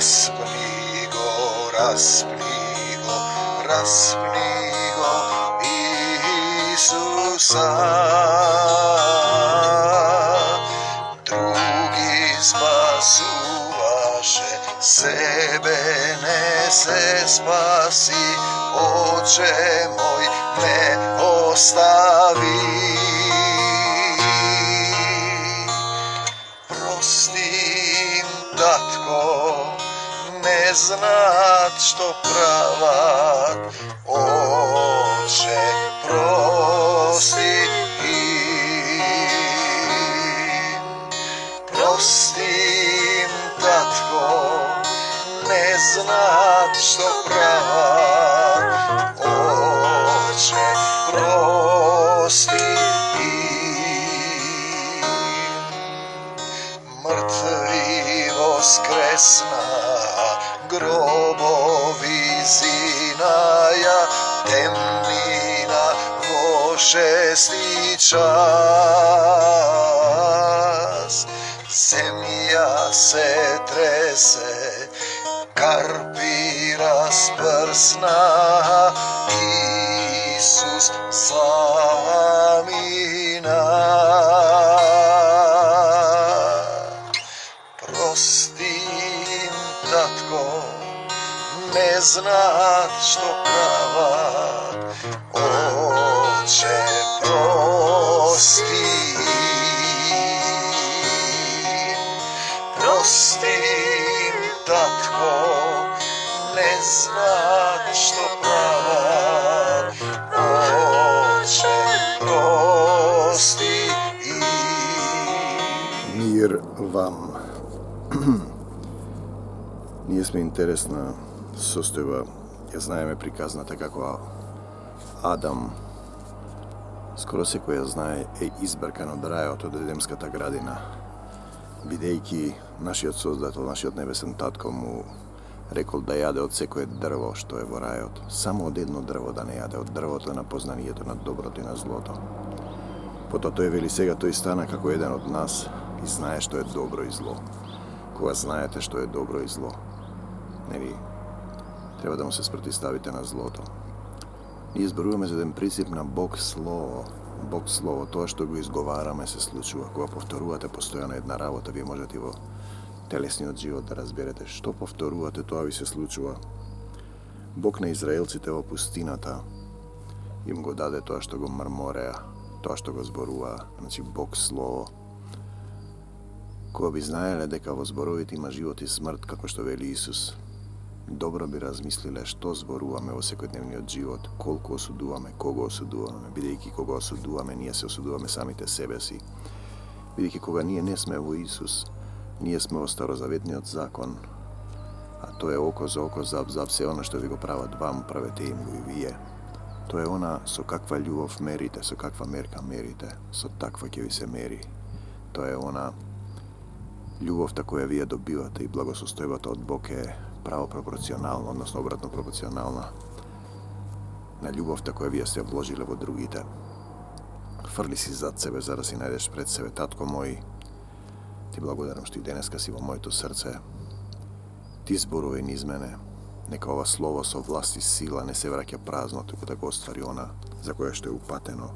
Raspni go, raspni go, raspni go, Isusa. Drugi spasuvaše, sebe ne se spasi, Oče moj ne ostavi. Prostim, tatko, ne znat što pravat, Oče prosti im. Prostim, tatko, ne znat što pravat, Oče prosti im. Mrtvi voskresna, grobovi zinaja, temnina vo šesti čas. Zemlja se trese, karpi rasprsna, Isus zamina. Prostim, tatko, ne znat što pravat, Oče prosti. Prostim, tatko, ne znat što pravat, Oče prosti im. Mir vam. Ние сме интересна состојба. Ја знаеме приказната како Адам, скоро секој ја знае, е избркан од рајот, од Едемската градина, бидејќи нашиот Создател, нашиот небесен татко му рекол да јаде од секое дрво што е во рајот, само од едно дрво да не јаде, од дрвото на познанието на доброто и на злото. Потоа тој вели, сега тој стана како еден од нас и знае што е добро и зло. Кога знаете што е добро и зло, нели, треба да му се спротивставите на злото. Ние зборуваме за еден принцип на Бог Слово. Бог Слово, тоа што го изговараме се случува. Кога повторувате постојано една работа, вие можете во телесниот живот да разберете што повторувате, тоа ви се случува. Бог на израелците во пустината им го даде тоа што го мрмореа, тоа што го зборуваа, значи Бог Слово. Кога би знаеле дека во зборовите има живот и смрт, како што вели Исус, добро би размислиле што зборуваме во секојдневниот живот, колку осудуваме, кого осудуваме, бидејќи кога осудуваме, ние се осудуваме самите себе си. Бидејќи кога ние не сме во Исус, ние сме во старозаветниот закон, а тоа е око за око, зап за зап, се она што ви го прават вам, правете им го и вие. Тоа е она со каква љубов мерите, со каква мерка мерите, со таква ќе ви се мери. Тоа е она љубовта која вие добивате и благосостојбата од Бог е право пропорционална, односно обратно пропорционална на љубовта која вие сте вложиле во другите. Фрли си зад себе за да си најдеш пред себе. Татко мој, ти благодарам што и денеска си во моето срце. Ти зборувај низ мене. Нека ова слово со власт и сила не се враќа празно, туку да го оствари она за кое што е упатено.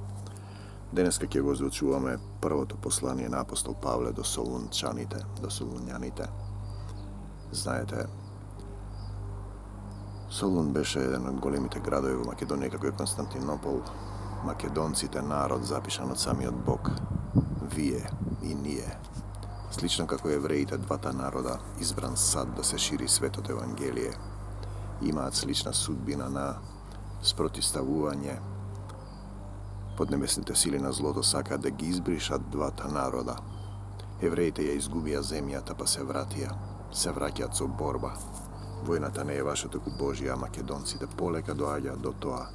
Денеска ќе го звучуваме првото послание на апостол Павле до Солунјаните. Знаете, Солун беше еден од големите градови во Македонија, како е Константинопол. Македонците, народ запишан од самиот Бог. Вие и ние. Слично како евреите, двата народа, избран сад да се шири светото Евангелие. Имаат слична судбина на спротивставување. Поднебесните сили на злото сакаат да ги избришат двата народа. Евреите ја изгубија земјата, па се вратија. Се враќаат со борба. Војната не е ваша, туку Божја, а македонците полека доаѓаат до тоа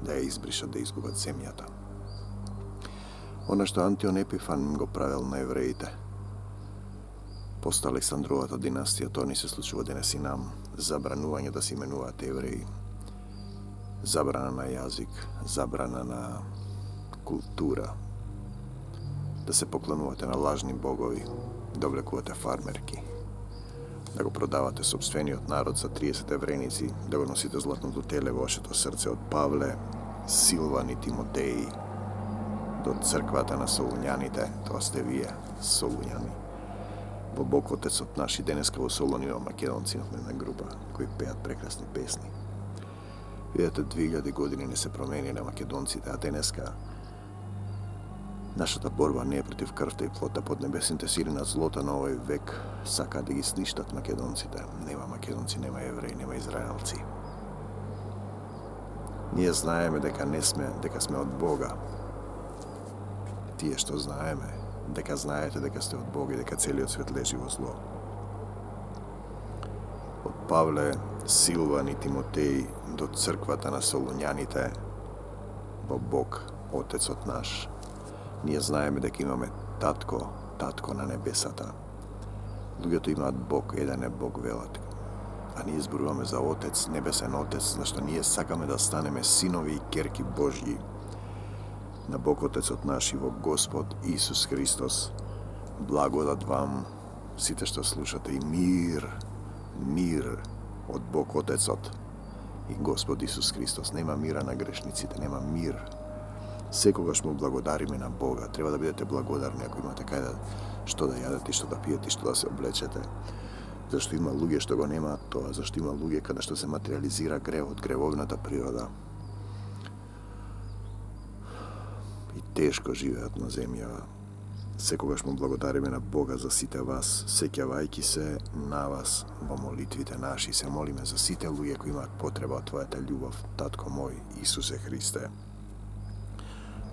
да ја избришат, да изгубат земјата. Она што Антион Епифан го правил на евреите, поста Александровата династија, тоа ни се случува денес и нам. Забранување да се именуваат евреи. Забрана на јазик, забрана на култура. Да се поклонувате на лажни богови, да облекувате фармерки. да го продавате собствениот народ за 30 евреници, да го носите златното теле во вашето срце од Павле, Силван и Тимотеи до црквата на Солуњаните, тоа сте вие, Солуњани. Во Бог Отецот наш и денеска во Солун има македонци на една група кои пеат прекрасни песни. Видете, 2000 години не се промени на македонците, а денеска нашата борба не е против крвта и плота, под небесните сили на злота на овој век сака да ги сништат македонците. Нема македонци, нема евреи, нема израелци. Ние знаеме дека не сме, дека сме од Бога. Тие што знаеме, дека знаете дека сте од Бога и дека целиот свет лежи во зло. Од Павле, Силван и Тимотеи до црквата на Солуњаните во Бог, Отецот наш. Ние знаеме дека имаме татко на небесата. Луѓето имаат Бог, еден е Бог, велат. А ние зборуваме за Отец, небесен Отец, зашто ние сакаме да станеме синови и керки Божји на Бог Отецот наш и во Господ Исус Христос. Благодат вам, сите што слушате, и мир од Бог Отецот и Господ Исус Христос. Нема мира на грешниците, нема мир. Секогаш му благодариме на Бога. Треба да бидете благодарни ако имате кај што да јадете, што да пиете, што да се облечете. Зашто има луѓе што го немаат тоа, зашто има луѓе каде што се материализира гревот, гревовната природа. И тешко живеат на земја. Секогаш му благодариме на Бога за сите вас, сеќавајќи се на вас во молитвите наши. Се молиме за сите луѓе кои имаат потреба од Твојата љубов, Татко мој, Исусе Христе.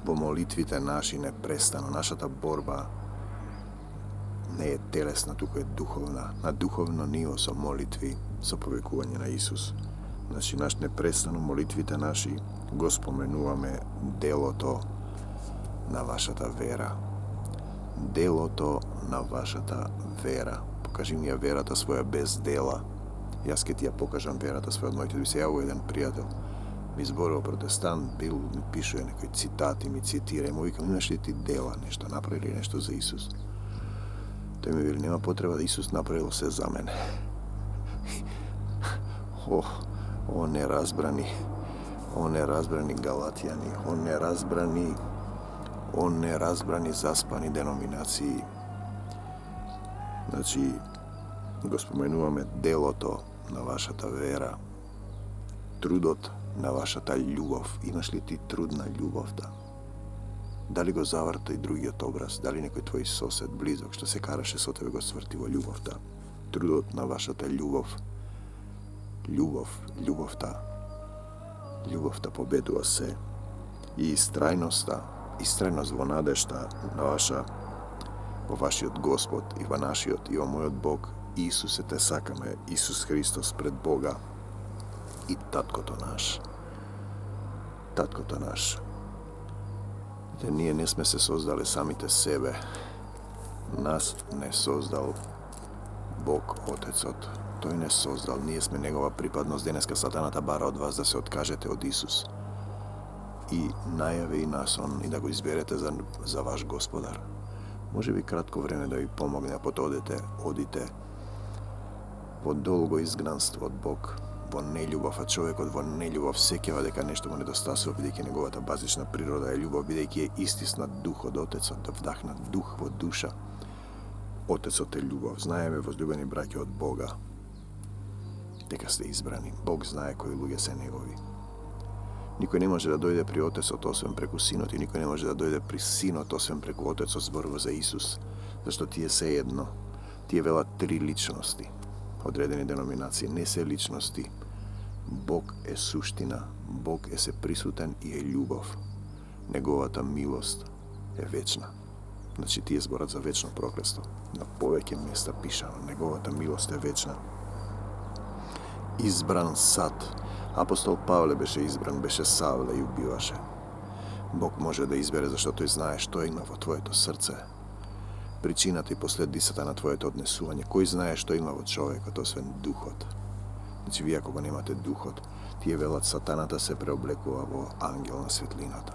Во молитвите наши непрестано, нашата борба не е телесна, туку е духовна. На духовно ниво со молитви, со повикување на Исус. Значи, непрестано молитвите наши го споменуваме делото на вашата вера. Делото на вашата вера. Покажи ми ја верата своја без дела. Јас ке ти ја покажам верата своја од моите думи. Се јавува еден пријател. Ми зборува протестант, бил, ми пишува некои цитати, ми цитира и му викам, имаш ли ти дела, нешто, направи ли нешто за Исус? Тој ми вели, нема потреба да Исус направил се за мене. О неразбрани галатјани, о неразбрани заспани деноминации. Значи, го споменуваме делото на вашата вера, трудот на вашата љубов. Имаш ли ти труд на љубовта? Дали го заврта и другиот образ? Дали некој твој сосед, близок, што се караше со тебе, го сврти во љубовта? Трудот на вашата љубов. Љубовта Љубовта победува се. И истрајност во надежта на во вашиот Господ и во нашиот и во мојот Бог. Исусе, те сакаме, Исус Христос пред Бога и Таткото наш. Ние не сме се создали самите себе. Нас не создал Бог Отецот. Тој не создал. Ние сме негова припадност. Денеска сатаната бара од вас да се откажете од Исус. И најави и насон и да го изберете за ваш Господар. Може би кратко време да ви помогне, а потоа одите во долго изгнанство од Бог, во нељубов, а човекот во нељубов сеќава дека нешто му недостасува, бидејќи неговата базична природа е љубов, бидејќи е истиснат дух од Отецот, да вдахнат дух во душа. Отецот е љубов. Знаеме, возлюбени браќа, од Бога дека сте избрани. Бог знае кои луѓе се негови. Никој не може да дојде при Отецот освен преку Синот и никој не може да дојде при Синот освен преку Отецот. Зборува за Исус, зашто тие се едно. Тие велат три личности. Одредени деноминации не се личности. Бог е суштина, Бог е се присутен и е љубов. Неговата милост е вечна. Значи тие зборат за вечно проклетство. На повеќе места пишано, неговата милост е вечна. Избран сад. Апостол Павле беше избран, беше Савле и убиваше. Бог може да избере зашто тој знае што има во твоето срце. Причината и последицата на твоето однесување. Кој знае што има во човекот, освен духот? Значи, вие ако го немате духот, тие велат сатаната се преоблекува во ангел на светлината.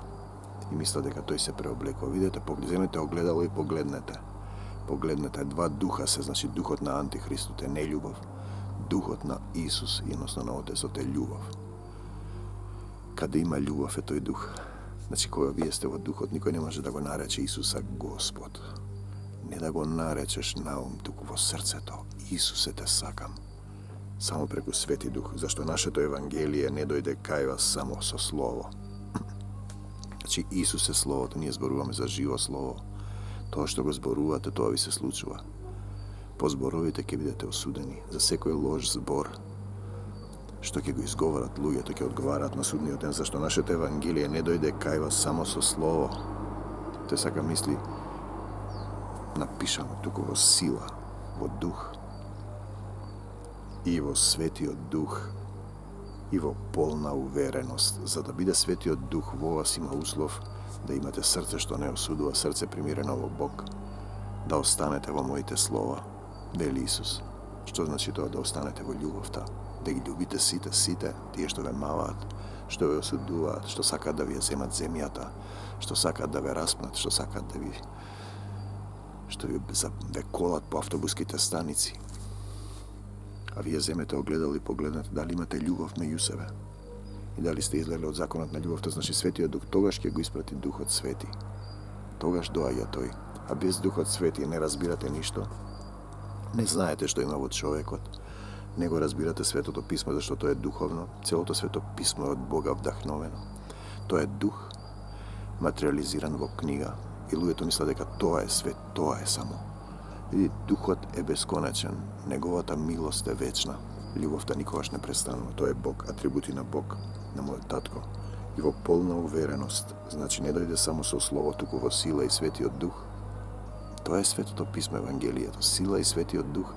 И мисля дека тој се преоблекува. Видете, земете огледало и погледнете. Погледнете, два духа се, значи духот на Антихристот е нељубов, духот на Исус, односно на Отецот е љубов. Каде има љубов е тој дух. Значи, кога вие сте во духот, никој не може да го нарече Исуса Господ. Не да го наречеш на ум, туку во срцето. Исусе, те сакам. Само преку Свети Дух, зашто нашето Евангелие не дојде кај вас само со Слово. Значи, Исус е Словото, ние зборуваме за живо Слово. Тоа што го зборувате, тоа ви се случува. По зборовите ќе бидете осудени. За секој лош збор што ќе го изговорат луѓето, ќе одговараат на судниот ден, зашто нашето Евангелие не дојде кај вас само со Слово. Тој сака мисли напишано туку во сила, во дух и во Светиот Дух и во полна увереност. За да биде Светиот Дух во вас, има услов да имате срце што не осудува, срце примирено во Бог, да останете во моите слова, вели Исус. Што значи тоа да останете во љубовта? Да ги љубите сите, тие што ве маваат, што ве осудуваат, што сакаат да ви ја земат земјата, што сакаат да ве распнат, што сакаат да ви ве колат по автобуските станици. А вие земете огледало и погледнете дали имате љубов меѓу себе. И дали сте излезли од законот на љубовта, значи Светиот Дух, тогаш ќе го испрати Духот Свети. Тогаш доаѓа тој. А без Духот Свети не разбирате ништо. Не знаете што има во човекот. Не го разбирате Светото Писмо, зашто тоа е духовно. Целото Свето Писмо е од Бога вдахновено. Тоа е дух, материализиран во книга. И луѓето мислат дека тоа е свет, тоа е само. Види, духот е бесконечен, неговата милост е вечна. Љубовта никогаш не престанува. Тоа е Бог, атрибути на Бог, на мојот татко. И во полна увереност, значи не дојде само со слово, туку во сила и Светиот Дух. Тоа е Светото Писмо, Евангелието, сила и Светиот Дух.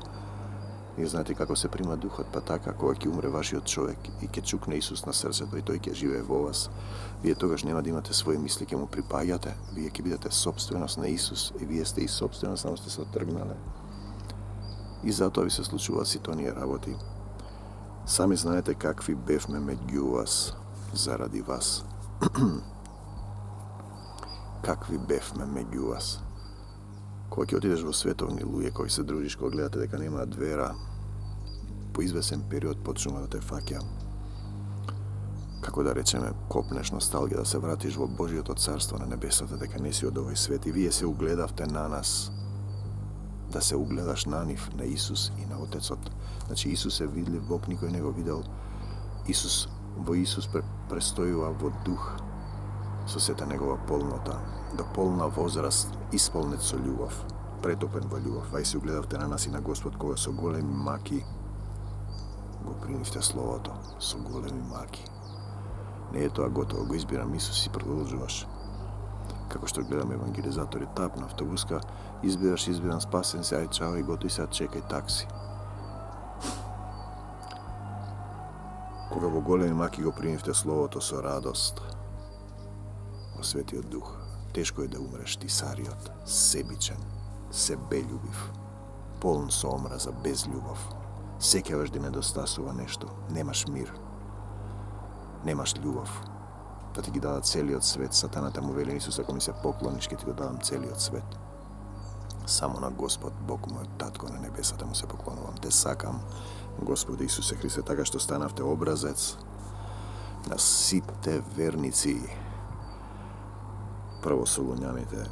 И знаете како се прима Духот, па така, кога ќе умре вашиот човек и ќе чукне Исус на срцето и тој ќе живее во вас, вие тогаш нема да имате своји мисли, ќе му припаѓате, вие ќе бидете собственост на Исус и вие сте и собственост, само сте се отргнале. И затоа ви се случуваат сите оние работи. Сами знаете какви бевме меѓу вас заради вас. Какви бевме меѓу вас. Кога ќе отидеш во световни луѓе, кои се дружиш, кога гледате дека немаат вера, по извесен период почнува да те фаќа, како да речеме, копнеш носталгија, да се вратиш во Божиото царство на небесата, дека не си од овој свет и вие се угледавте на нас, да се угледаш на нив, на Исус и на Отецот. Значи Исус е видлив, Бог никој не го видел. Во Исус престојува во дух, со сета негова полнота, до полна возраст, исполнет со љубов, претопен во љубов. Вај се угледавте на нас и на Господ, кога со големи маки го примивте Словото, со големи маки. Не е тоа готово, го избирам Исус и продолжуваш. Како што гледам евангелизатори, тап на автобуска, избирам, спасен се, ај чао и готови се, чекај такси. Кога во големи маки го примивте Словото со радост, во Светиот Дух, тешко е да умреш тисариот, себичен, себељубив, полн со омраза, без љубов. Сеќаваш да недостасува нешто, немаш мир, немаш љубов. Да ти ги дадат целиот свет, сатаната му вели Исус, ако ми се поклониш, ќе ти го дадам целиот свет. Само на Господ, Бог мојот татко на небесата му се поклонувам. Те сакам, Господи Исусе Христе, така што станавте образец на сите верници. Прво солуњаните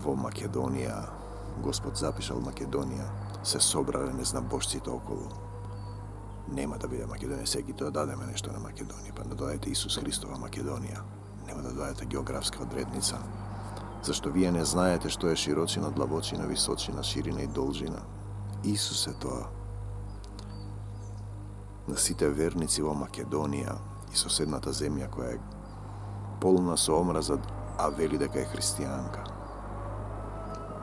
во Македонија, Господ запишал Македонија, се собрале незнабожците околу. Нема да биде Македонија, секи тоа дадеме нешто на Македонија, па да доаѓате Исус Христова Македонија. Нема да доаѓате географска одредница. Зашто вие не знаете што е широчина, длабочина, височина, ширина и должина. Исус е тоа. На сите верници во Македонија и соседната земја која е полна со омраза, а вели дека е христијанка.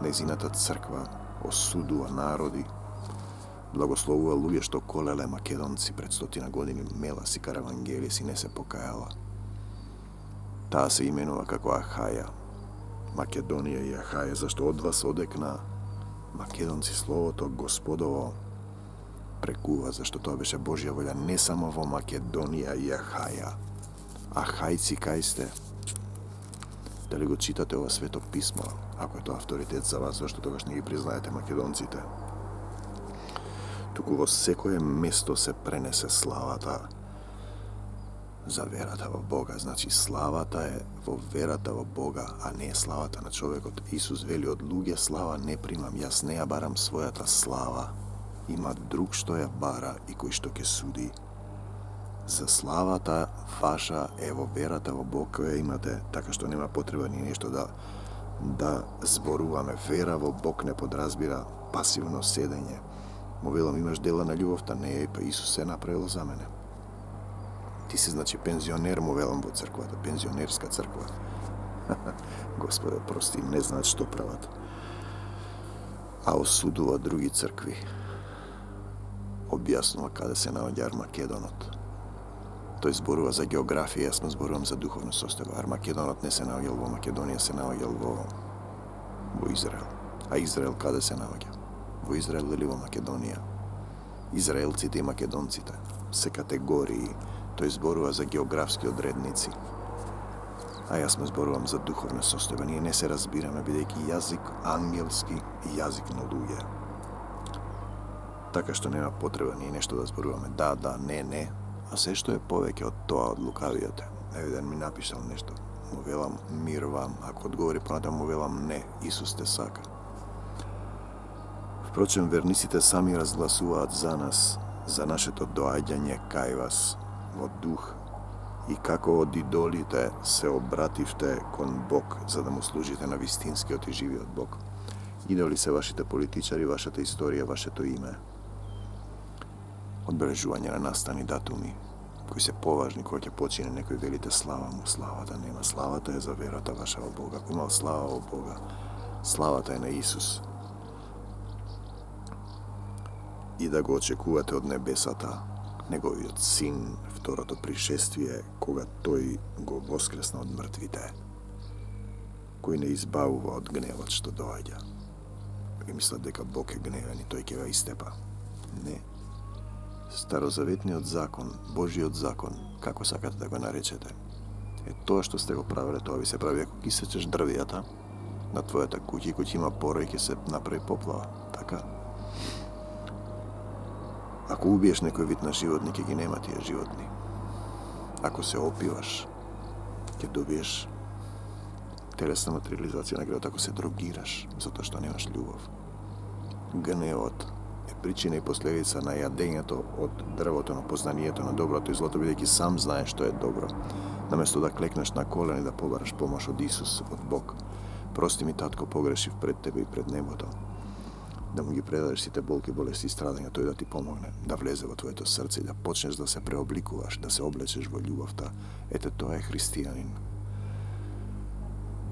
Нејзината црква осудува народи, благословува луѓе што колеле македонци пред 100 години, мела си каравангели си не се покајала. Таа се именува како Ахаја. Македонија и Ахаја, зашто од вас одекна македонци словото Господово прекува, зашто тоа беше Божја волја не само во Македонија и Ахаја. Ахајци кај сте? Дали го читате ова свето писмо, ако е тоа авторитет за вас, зашто тогаш не ги признаете македонците. Туку во секое место се пренесе славата за верата во Бога. Значи славата е во верата во Бога, а не е славата на човекот. Исус вели, од луѓе слава не примам, јас не ја барам својата слава. Има друг што ја бара и кој што ќе суди. За славата ваша е во верата во Бог која имате, така што нема потреба ни нешто да зборуваме. Вера во Бог не подразбира пасивно седење. Му велам, имаш дела на љубовта? Не, па Исус се направил за мене. Ти си, значи, пензионер, му велам во црквата, пензионерска црква. Господе, прости, не знаат што прават. А осудува други цркви. Објаснува каде се наоѓа Армагедонот. Тој зборува за географија, јас му зборувам за духовно состојба. Армагедонот не се наоѓал во Македонија, се наоѓал во Израел. А Израел каде се наоѓа? Во Израел или во Македонија? Израелците и македонците се категории. Тој зборува за географски одредници. А јас ме зборувам за духовна состојба. Ние не се разбираме, бидејќи јазик ангелски и јазик на луѓе. Така што нема потреба ние нешто да зборуваме. Да, не. А се што е повеќе од тоа од лукавиот. Еден ми напишал нешто. Му велам мир вам. Ако одговори понатаму, му велам не. Исус те сака. Впрочем, верниците сами разгласуваат за нас, за нашето доаѓање кај вас во дух и како од идолите се обративте кон Бог за да му служите на вистинскиот и живиот Бог. Идоли се вашите политичари, вашата историја, вашето име. Одбележување на настани датуми, кои се поважни, кога ќе почине некој велите слава му, славата нема. Славата е за верата ваша во Бога. Ако имал слава во Бога, славата е на Исус. И да го очекувате од небесата, неговиот син, второто пришествие, кога тој го воскресна од мртвите, кој не избавува од гневот што доаѓа. И мислат дека Бог е гневен и тој ќе го истепа. Не. Старозаветниот закон, Божиот закон, како сакате да го наречете, е тоа што сте го правиле, тоа ви се прави ако ги сечеш дрвијата на твојата куќа и кој има пора и ќе се направи поплава. Така. Ако убиеш некој вид на животни, ќе ги нема тие животни. Ако се опиваш, ќе добиеш телесна материализација на гревот. Ако се дрогираш, затоа што немаш љубов. Гневот е причина и последица на јадењето од дрвото на познанието на доброто и злото, бидејќи сам знаеш што е добро. Наместо да клекнеш на колени да побараш помош од Исус, од Бог. Прости ми, татко, погрешив пред тебе и пред небото. Да му ги предадеш сите болки, болести и страдања, тој да ти помогне, да влезе во твоето срце и да почнеш да се преобликуваш, да се облечеш во љубовта. Ете, тоа е христијанин.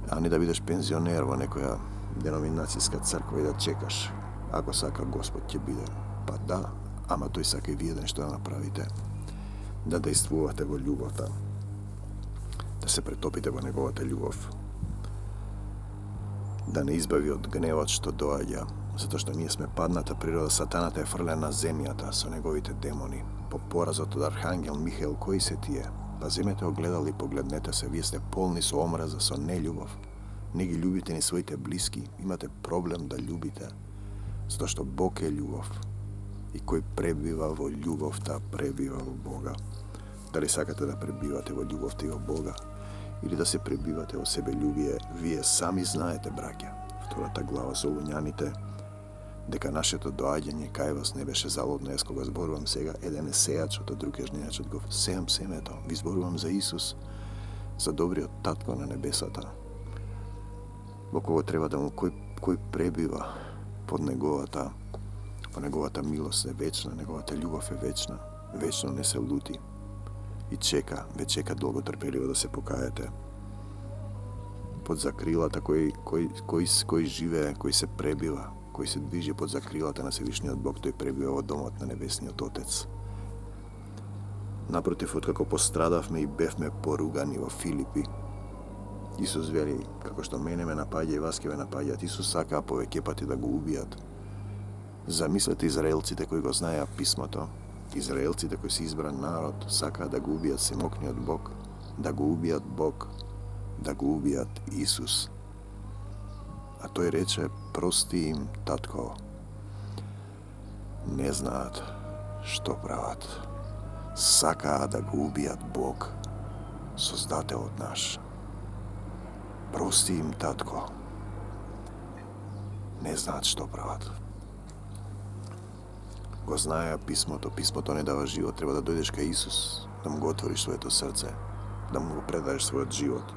А не да бидеш пензионер во некоја деноминацијска црква и да чекаш. Ако сака Господ ќе биде. Па да, ама тој сака и вие нешто да направите. Да действувате во љубовта. Да се претопите во неговата љубов. Да не избави од гневот што доаѓа, затоа што ние сме падната природа, сатаната е фрлен на земјата со неговите демони. По поразот од Архангел Михаел, кои се тие? Па земете огледал и погледнете се, вие сте полни со омраза, со нељубов. Не ги љубите ни своите блиски, имате проблем да љубите, затоа што Бог е љубов. И кој пребива во љубовта, пребива во Бога. Дали сакате да пребивате во љубовта и во Бога, или да се пребивате во себељубие, вие сами знаете, браќа. Втората глава со Луњаните, дека нашето доаѓање кај вас не беше залудно. Јас кога зборувам сега, еден е сејачот, а друг е жнејачот. Го сеам семето. Ви зборувам за Исус, за добриот татко на небесата, во кого треба да му кој пребива под неговата милост е вечна, неговата љубов е вечна, вечно не се лути и ве чека долготрпеливо да се покаете. Под закрилата кој живее, кој се пребива, кој се движи под закрилата на Севишниот Бог, тој пребива во домот на Небесниот Отец. Напротив, откако пострадавме и бевме поругани во Филипи, Исус вели, како што мене ме напаѓа и вас ке ве напаѓаат, Исус сака повеќе пати да го убијат. Замислете израелците кои го знаеа писмото, израелците кои се избран народ, сакаат да го убијат семокниот Бог, да го убијат Бог, da го убијат Исус. А тој рече, прости им, татко, не знаат што прават. Сакаа да го убијат Бог, Создателот наш. Прости им, татко, не знаат што прават. Го знаеа писмото, писмото не дава живот, треба да дојдеш кај Исус, да му го отвориш своето срце, да му го предадеш својот живот.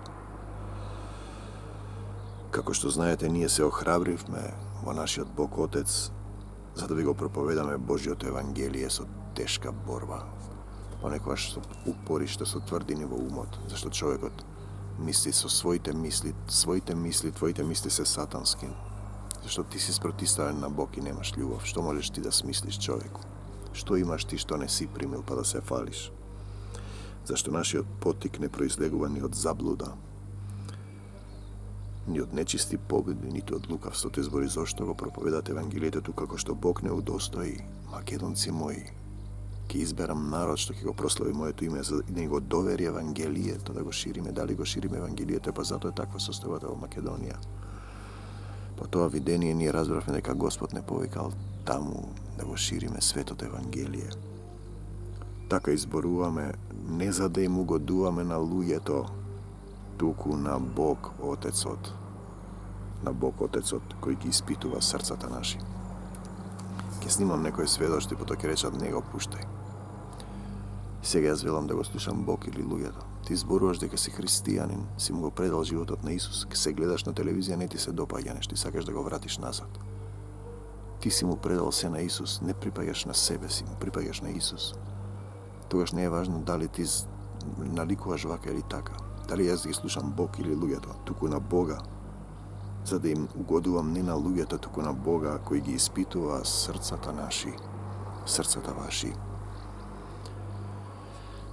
Како што знаете, ние се охрабривме во нашиот Бог Отец, за да ви го проповедаме Божјото Евангелие со тешка борба. Понекогаш со упориште, со тврдини во умот, зашто човекот мисли со своите мисли, твоите мисли се сатански. Зашто ти си спротиставен на Бог и немаш љубов. Што можеш ти да смислиш, човеку? Што имаш ти што не си примил па да се фалиш? Зашто нашиот потик не произлегува ни од заблуда, ни од нечисти победи, ниту од лукавство. Те збори зошто го проповедате Евангелието како што Бог не удостои, македонци мои, ќе изберам народ што ќе го прослави моето име, за да го довери Евангелието, да го шириме. Дали го шириме Евангелието, па затоа е таква состојбата во Македонија. По тоа видение ние разбравме дека Господ не повикал таму да го шириме светото Евангелие. Така изборуваме не за да им угодуваме на луѓето, туку на Бог Отецот. На Бог Отецот кој ги испитува срцата наши. Ќе снимам некој сведоштво и потоа ќе речат не го пуштај. Сега јас велам да го слушам Бог или луѓето. Ти зборуваш дека си христијанин, си му го предал животот на Исус, ке се гледаш на телевизија, не ти се допаѓа нешто, ти сакаш да го вратиш назад. Ти си му предал се на Исус, не припаѓаш на себе си, му припаѓаш на Исус. Тогаш не е важно дали ти наликуваш вака или така. Дали јас да ги слушам Бог или луѓето, туку на Бога, за да им угодувам не на луѓето, туку на Бога кој ги испитува срцата наши, срцата ваши.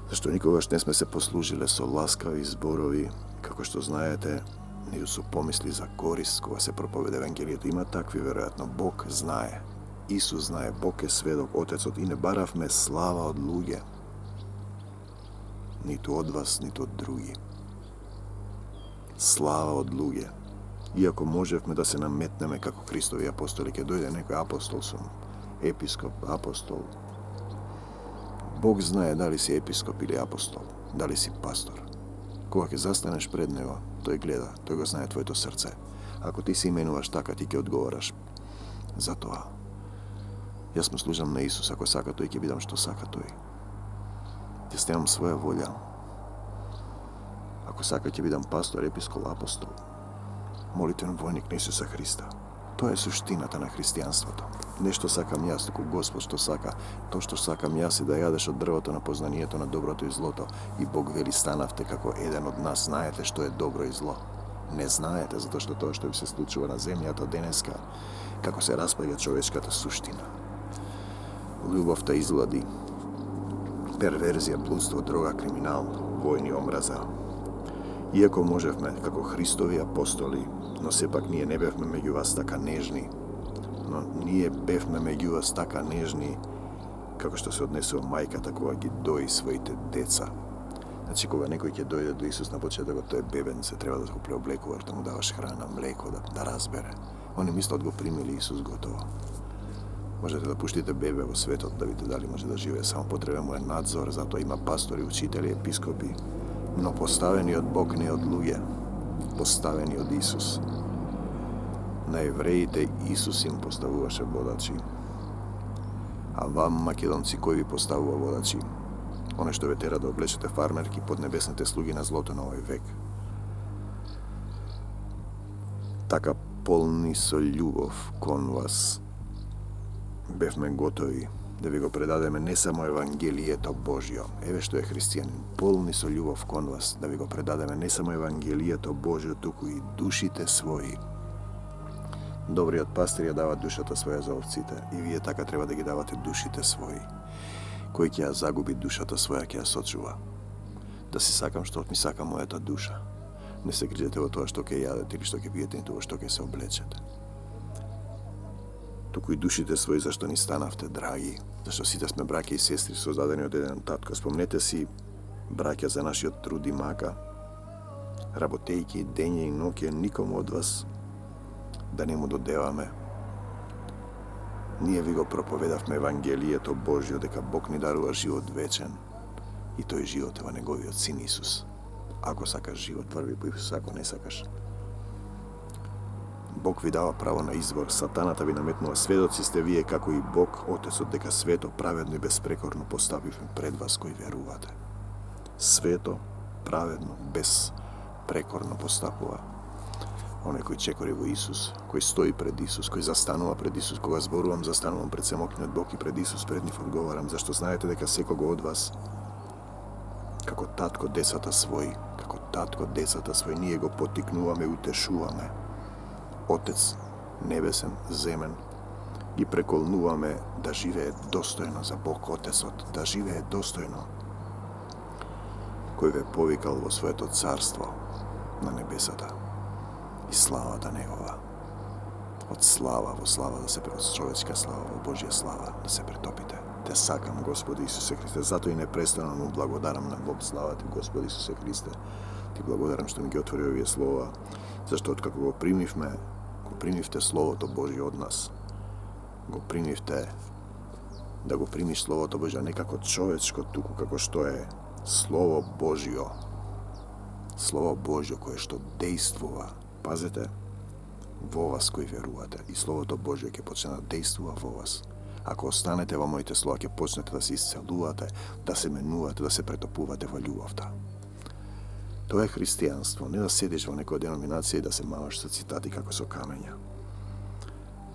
Зашто никогаш не сме се послужиле со ласкави зборови, како што знаете, ниту со помисли за корист кога се проповеда Евангелието. Има такви, веројатно. Бог знае. Исус знае. Бог е сведок, Отецот. И не баравме слава од луѓе. Ниту од вас, ниту од други. Слава од луѓе. Иако можевме да се наметнеме како Христови апостоли, ќе дојде некој апостол сум, епископ, апостол. Бог знае дали си епископ или апостол, дали си пастор. Кога ќе застанеш пред него, тој гледа, тој го знае твоето срце. Ако ти се именуваш така, ти ќе одговораш за тоа. Јас му служам на Исус, ако сака тој, ќе бидам што сака тој. Јас немам своја волја. Ако сака ќе бидам пастор, епископ, апостол, молитвен војник на Исуса Христа. Тоа е суштината на христијанството. Не што сакам јас, туку Господ што сака. Тоа што сакам јас е да јадеш од дрвото на познанието на доброто и злото. И Бог вели станавте како еден од нас. Знаете што е добро и зло. Не знаете, затоа што тоа што ви се случува на земјата денеска, како се распаѓа човечката суштина. Љубовта изглади, перверзија, блудство, дрога, криминал, војни, омраза. Иако можевме како Христови апостоли, но сепак ние не бевме меѓу вас така нежни. Но ние бевме меѓу вас така нежни, како што се однесува мајката кога ги дои своите деца. Значи, кога некој ќе дојде до Исус на почетокот, тој бебенце треба да го преоблекуваш, да му даваш храна, млеко, да разбере. Они мислат го примили Исус готово. Можете да пуштите бебе во светот, да видите дали може да живее, само потребен му е надзор, затоа има пастори, учители, епископи, но поставени од Бог, не од луѓе, поставени од Исус. На евреите Исус им поставуваше водачи. А вам, македонци, кој ви поставува водачи? Оне што ве тера да облечете фармерки под небесните слуги на злото на овој век. Така полни со љубов кон вас, бевме готови да ви го предадеме не само Евангелието Божјо, еве што е христијанин, полни со љубов кон вас, да ви го предадеме не само Евангелието Божјо, туку и душите своји. Добриот пастир ја дава душата своја за овците, и вие така треба да ги давате душите своји. Кој ќе ја загуби душата своја, ќе ја сочува. Да си сакам што ми сака мојата душа. Не се грижете во тоа што ќе јадете или што ќе пиете, ниту во што ќе се облечете. Туку и душите своји зашто ни станавте драги, зашто сите сме браќа и сестри создадени од еден татко. Спомнете си, браќа, за нашиот труд и мака. работејќи дење и ноќе никому од вас да не му додеваме. Ние ви го проповедавме Евангелието Божјо дека Бог ни дарува живот вечен и тој живот е во неговиот син Исус. Ако сакаш живот, врви по Исус, ако не сакаш. Бог ви дава право на избор, сатаната ви наметнува, сведоци сте вие како и Бог, Отецот, дека свето, праведно и безпрекорно поставивме пред вас кои верувате. Свето, праведно, безпрекорно постапува оној кој чекори во Исус, кој стои пред Исус, кој застанува пред Исус. Кога зборувам, застанувам пред семокниот Бог и пред Исус, пред нив одговарам, зашто знаете дека секого од вас, како татко децата своји, ние го поттикнуваме и утешуваме. Отец небесен, земен, ги преколнуваме да живее достојно за Бог Отецот, да живее достојно, кој ве повикал во своето царство на небесата и славата негова. Од слава во слава да се од човечка слава во Божја слава да се претопите. Те сакам, Господи Исусе Христе, затоа и непрестанно му благодарам на Бог. Слава Ти, Господи Исусе Христе. Ти благодарам што ми ги отвори овие слова, зашто откако го примивте Словото Божје од нас. Го примивте да го примиш Словото Божје, не како човечко, туку како што е Слово Божјо. Слово Божјо кое што дејствува. Пазете, во вас кои верувате, и Словото Божје ќе почне да дејствува во вас. Ако останете во моите слова, ќе почнете да се исцелувате, да се менувате, да се претопувате во љубовта. Тоа е христијанство, не да седиш во некоја деноминација и да се маваш со цитати како со камења.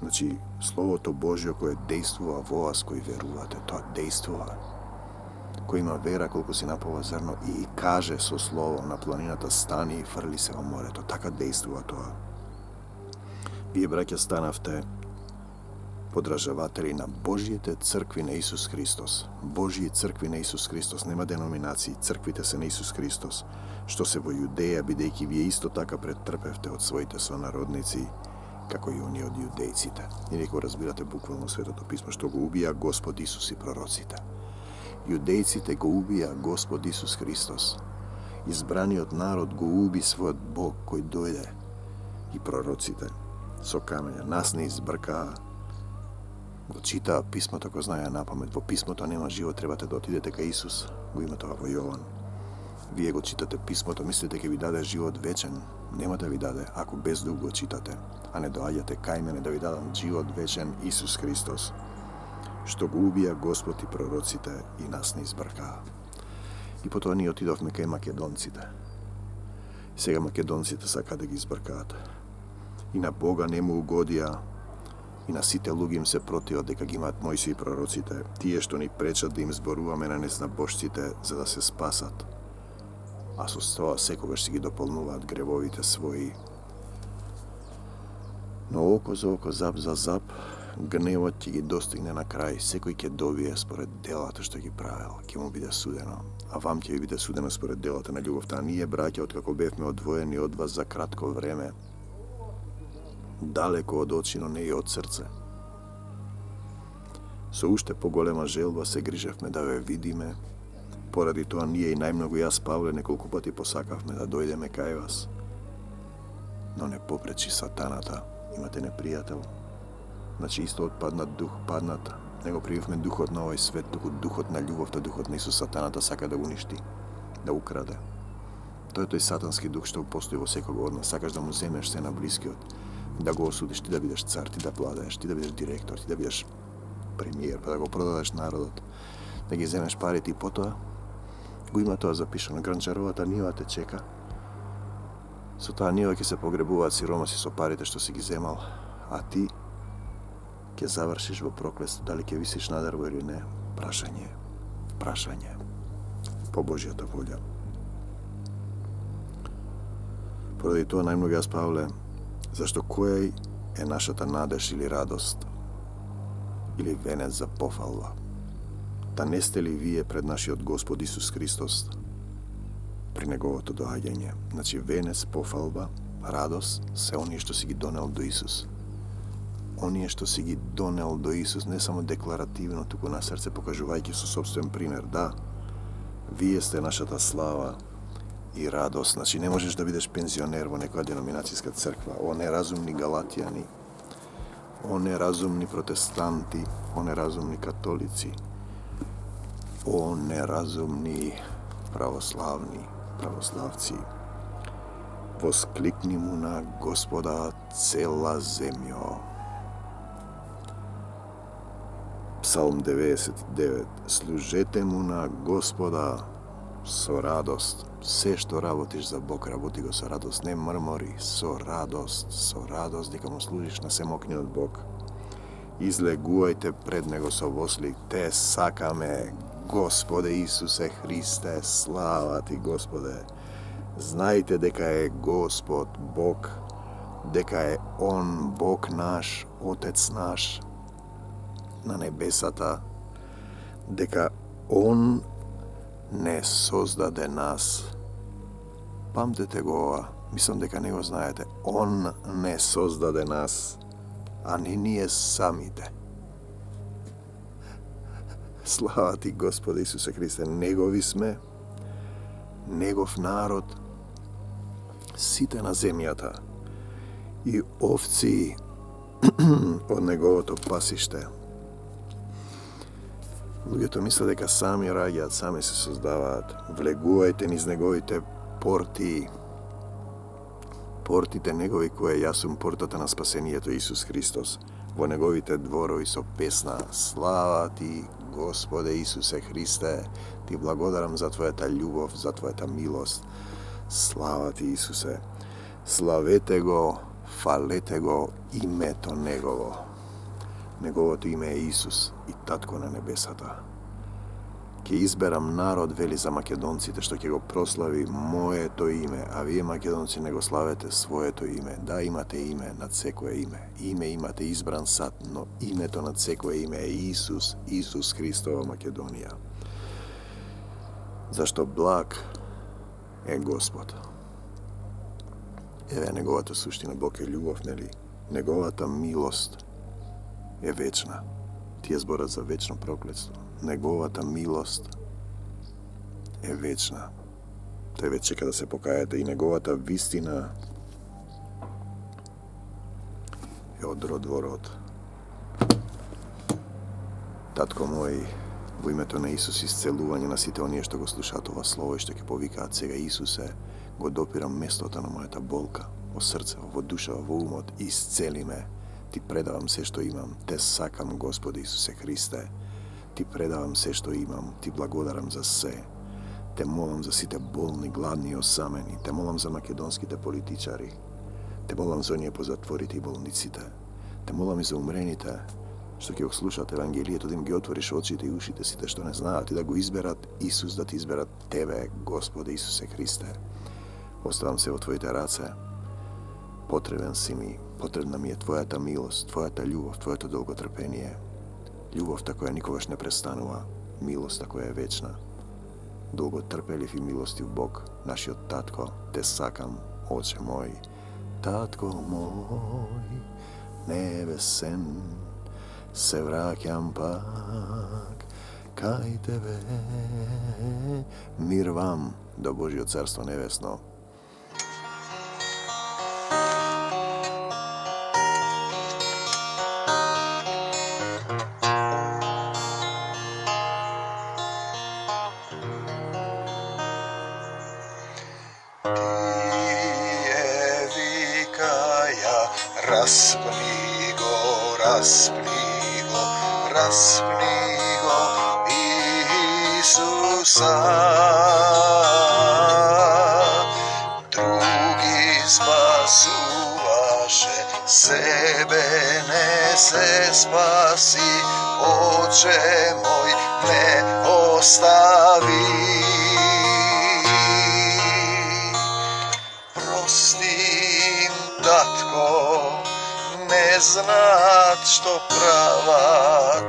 Значи, Словото Божјо кое дејствува во вас кои верувате, тоа дејствува. Кој има вера колку си напова зрно и каже со слово на планината стани и фрли се во морето, така дејствува тоа. Вие, браќа, станавте подражаватели на Божјите цркви на Исус Христос. Божји цркви на Исус Христос, нема деноминации, црквите се на Исус Христос, што се во Јудеја, бидејќи вие исто така претрпевте од своите сонародници, како и оние од јудејците. И неко разбирате буквално Светото Писмо, што го убија Господ Исус и пророците. Јудејците го убија Господ Исус Христос. Избраниот народ го уби својот Бог кој дојде, и пророците со камења. Нас не избркаа. Го читаа писмото, ако знаеа напамет. Во писмото нема живот, требате да отидете кај Исус. Го има тоа во Јован. Вие го читате писмото, мислите ќе ви даде живот вечен. Нема да ви даде, ако без дух го читате, а не доаѓате кај мене да ви дадам живот вечен, Исус Христос, што го убија Господ и пророците и нас не избркаа. И потоа ние отидовме кај македонците. Сега македонците сака да ги избркаат. И на Бога не му угодија, и на сите луѓе им се противат дека ги имаат Мојсија и пророците, тие што ни пречат да им зборуваме на незнабожците за да се спасат, а со тоа секогаш си ги дополнуваат гревовите своји. Но око за око, зап за зап, гневот ќе ги достигне на крај, секој ќе добие според делата што ги правел, ќе му биде судено, а вам ќе ви биде судено според делата на љубовта. А ние, браќа, откако бевме одвоени од вас за кратко време, далеко од очи, но не и од срце, со уште поголема желба се грижевме да ве видиме. Поради тоа ние и најмногу јас, Павле, неколку пати посакавме да дојдеме кај вас, но не попречи сатаната. Имате непријател. Значи исто отпаднат дух, паднат. Не го прививме духот на овој свет, туку духот на љубовта, духот на Исус. Сатаната сака да уништи, да украде. Тој е тој сатански дух што постои во секого од нас. Сакаш да му земеш се на блискиот, да го осудиш, ти да бидеш цар, ти да владееш, ти да бидеш директор, ти да бидеш премиер, па да го продадеш народот, да ги земеш парите и потоа го има тоа запишано. Гранчаровата нива те чека. Со таа нива ќе се погребуваат сиромаси со парите што си ги земал, а ти ќе завршиш во проклетство. Дали ќе висиш на дрво или не? Прашање. По Божјата волја. Поради тоа најмногу јас, Павле, зашто која е нашата надеж или радост, или венец за пофалба? Та не сте ли вие пред нашиот Господ Исус Христос при неговото доаѓање? Значи, венец, пофалба, радост, се оние што си ги донел до Исус. Оние што си ги донел до Исус, не само декларативно, туку на срце, покажувајќи со собствен пример. Да, вие сте нашата слава i radost. Znači, ne možeš da budeš penzioner vo neka denominacijska crkva. O nerazumni Galatijani, o nerazumni protestanti, o nerazumni katolici, o nerazumni pravoslavci. Vosklikni mu na Gospoda cela zemljo. Psalm 99. Služete mu na Gospoda so radost. Все što работиш за Бог, работи го со радост. Не мрмори, со радост, дека му служиш на семокниот Бог. Излегувајте пред него со вослик. Те сакаме, Господе Исусе Христе, слава ти, Господе. Знајте дека е Господ Бог, дека е Он Бог наш, Отец наш на небесата, дека Он не создаде нас. Памтете го ова, мислам дека не го знаете. Он не создаде нас, а не ние самите. Слава ти, Господи Исусе Христе, негови сме, негов народ, сите на земјата и овци од неговото пасиште. Луѓето мислат дека сами раѓаат, сами се создаваат. Влегувајте низ неговите порти. Портите негови кои јас сум портата на спасението Исус Христос. Во неговите дворови со песна. Слава ти, Господе Исусе Христе. Ти благодарам за твојата љубов, за твојата милост. Слава ти, Исусе. Славете го, фалете го името негово. Неговото име е Исус и Татко на небесата. Ке изберам народ, вели за македонците, што ќе го прослави моето име, а вие македонци не го славете своето име. Да, имате име над секое име. Име имате избран сад, но името над секое име е Исус, Исус Христова Македонија. Зашто благ е Господ. Еве неговата суштина, Бог е љубов, нели? Неговата милост е вечна. Тие зборат за вечно проклетство. Неговата милост е вечна. Тој веќе чека да се покајате и неговата вистина е од род во род. Татко мој, во името на Исус, исцелување на сите оние што го слушаат ова слово и што ќе повикаат сега: Исусе, го допирам местото на мојата болка, во срце, во душа, во умот, исцели ме. Ти предавам се што имам, те сакам, Господи Исусе Христе. Ти предавам се што имам, ти благодарам за се. Те молам за сите болни, гладни и осамени. Те молам за македонските политичари. Те молам за оние по затворите и болниците. Те молам и за умрените, што ќе го слушаат Евангелието, да им ги отвориш очите и ушите сите што не знаат и да го изберат Исус, да ти изберат Тебе, Господи Исусе Христе. Оставам се во Твоите раце. Потребен си ми, потребна ми е Твојата милост, Твојата љубов, Твоето долготрпение. Љубовта која никогаш не престанува, милоста која е вечна. Долготрпелив и милостив Бог, нашиот Татко, те сакам, Оче мој. Татко мој, небесен, се враќам пак кај Тебе. Мир вам до Божиот царство небесно. Распни го, распни го, распни го, Исуса. Други спасуваше, себе не се спаси, Оче мој не остави. Прости им, Татко, не знаат што прават,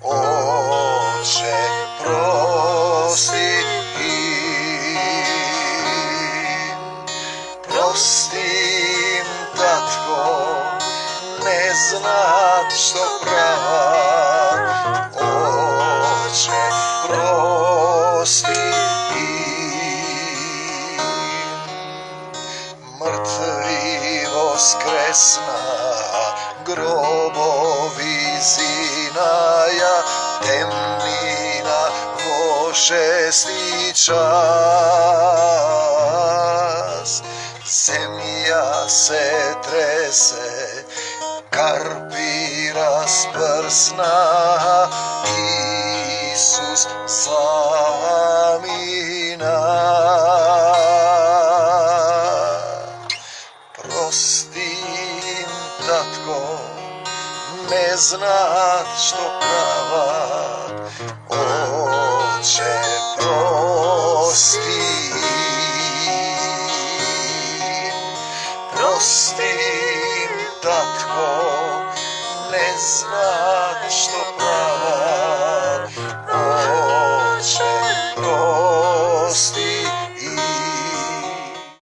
Оче, прости им. Прости им, Татко, не знаат што прават, Оче, прости им. mrtvi voskresna, grobovi zinaja, temnina vo šesti čas. Zemlja se trese, karpi rasprsna, Isus zamina. Prostim, tatko, ne znat što pravat, oče prosti. Prostim, tatko, ne znat što pravat,